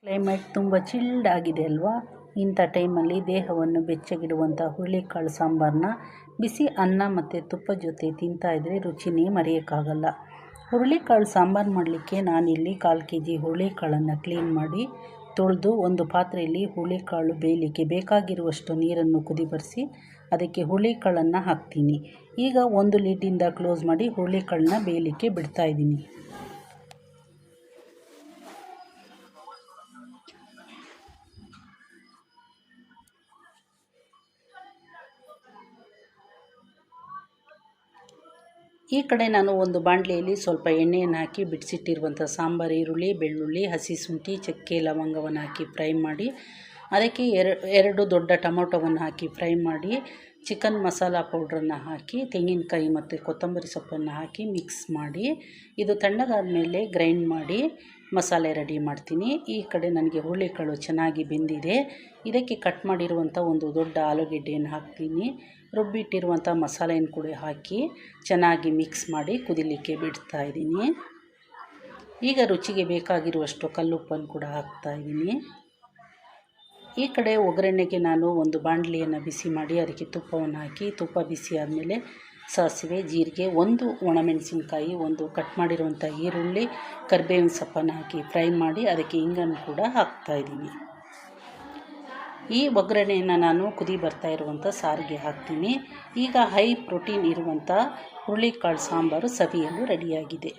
Climate ತುಂಬ chilled ಆಗಿದೆ ಅಲ್ವಾ. ಇಂಥ ಟೈಮಲ್ಲಿ ದೇಹವನ್ನು ಬೆಚ್ಚಗಿಡುವಂಥ ಹುರುಳಿಕಾಳು ಸಾಂಬಾರನ್ನ ಬಿಸಿ ಅನ್ನ ಮತ್ತು ತುಪ್ಪದ ಜೊತೆ ತಿಂತಾಯಿದ್ರೆ ರುಚಿನೇ ಮರೆಯೋಕ್ಕಾಗಲ್ಲ. ಹುರುಳಿಕಾಳು ಸಾಂಬಾರು ಮಾಡಲಿಕ್ಕೆ ನಾನಿಲ್ಲಿ 1/4 kg ಹುರುಳಿಕಾಳನ್ನು ಕ್ಲೀನ್ ಮಾಡಿ ತೊಳೆದು ಒಂದು ಪಾತ್ರೆಯಲ್ಲಿ ಹುರುಳಿಕಾಳು ಬೇಯಲಿಕ್ಕೆ ಬೇಕಾಗಿರುವಷ್ಟು ನೀರನ್ನು ಕುದಿ ಬರಿಸಿ ಅದಕ್ಕೆ ಹುರುಳಿಕಾಳನ್ನು ಹಾಕ್ತೀನಿ. ಈಗ ಒಂದು ಲಿಡ್ಡಿಂದ ಕ್ಲೋಸ್ ಮಾಡಿ ಹುರುಳಿಕಾಳನ್ನ ಬೇಯಲಿಕ್ಕೆ ಬಿಡ್ತಾಯಿದ್ದೀನಿ. ಈ ಕಡೆ ನಾನು ಒಂದು ಬಾಣಲೆಯಲ್ಲಿ ಸ್ವಲ್ಪ ಎಣ್ಣೆಯನ್ನು ಹಾಕಿ ಬಿಡಿಸಿಟ್ಟಿರುವಂಥ ಸಾಂಬಾರು ಈರುಳ್ಳಿ, ಬೆಳ್ಳುಳ್ಳಿ, ಹಸಿ ಶುಂಠಿ, ಚಕ್ಕೆ, ಲವಂಗವನ್ನು ಹಾಕಿ ಫ್ರೈ ಮಾಡಿ ಅದಕ್ಕೆ 2 ದೊಡ್ಡ ಟೊಮೊಟೊವನ್ನು ಹಾಕಿ ಫ್ರೈ ಮಾಡಿ ಚಿಕನ್ ಮಸಾಲ ಪೌಡ್ರನ್ನು ಹಾಕಿ ತೆಂಗಿನಕಾಯಿ ಮತ್ತು ಕೊತ್ತಂಬರಿ ಸೊಪ್ಪನ್ನು ಹಾಕಿ ಮಿಕ್ಸ್ ಮಾಡಿ ಇದು ತಣ್ಣಗಾದ ಮೇಲೆ ಗ್ರೈಂಡ್ ಮಾಡಿ ಮಸಾಲೆ ರೆಡಿ ಮಾಡ್ತೀನಿ. ಈ ಕಡೆ ನನಗೆ ಹುರುಳಿಕಾಳು ಚೆನ್ನಾಗಿ ಬೆಂದಿದೆ. ಇದಕ್ಕೆ ಕಟ್ ಮಾಡಿರುವಂಥ ಒಂದು ದೊಡ್ಡ ಆಲೂಗೆಡ್ಡೆಯನ್ನು ಹಾಕ್ತೀನಿ. ರುಬ್ಬಿಟ್ಟಿರುವಂಥ ಮಸಾಲೆಯನ್ನು ಕೂಡ ಹಾಕಿ ಚೆನ್ನಾಗಿ ಮಿಕ್ಸ್ ಮಾಡಿ ಕುದಿಲಿಕ್ಕೆ ಬಿಡ್ತಾಯಿದ್ದೀನಿ. ಈಗ ರುಚಿಗೆ ಬೇಕಾಗಿರುವಷ್ಟು ಕಲ್ಲುಪ್ಪನ್ನು ಕೂಡ ಹಾಕ್ತಾಯಿದ್ದೀನಿ. ಈ ಕಡೆ ಒಗ್ಗರಣೆಗೆ ನಾನು ಒಂದು ಬಾಣಲೆಯನ್ನು ಬಿಸಿ ಮಾಡಿ ಅದಕ್ಕೆ ತುಪ್ಪವನ್ನು ಹಾಕಿ ತುಪ್ಪ ಬಿಸಿ ಆದಮೇಲೆ ಸಾಸಿವೆ, ಜೀರಿಗೆ, 1 ಒಣಮೆಣಸಿನ್ಕಾಯಿ, 1 ಕಟ್ ಮಾಡಿರುವಂಥ ಈರುಳ್ಳಿ, ಕರಿಬೇವಿನ ಸೊಪ್ಪನ್ನು ಹಾಕಿ ಫ್ರೈ ಮಾಡಿ ಅದಕ್ಕೆ ಇಂಗನ್ನು ಕೂಡ ಹಾಕ್ತಾಯಿದ್ದೀನಿ. ಈ ಒಗ್ಗರಣೆಯನ್ನು ನಾನು ಕುದಿ ಬರ್ತಾ ಇರುವಂಥ ಸಾರಿಗೆ ಹಾಕ್ತೀನಿ. ಈಗ ಹೈ ಪ್ರೋಟೀನ್ ಇರುವಂಥ ಹುರುಳಿಕಾಳು ಸಾಂಬಾರು ಸವಿಯಲು ರೆಡಿಯಾಗಿದೆ.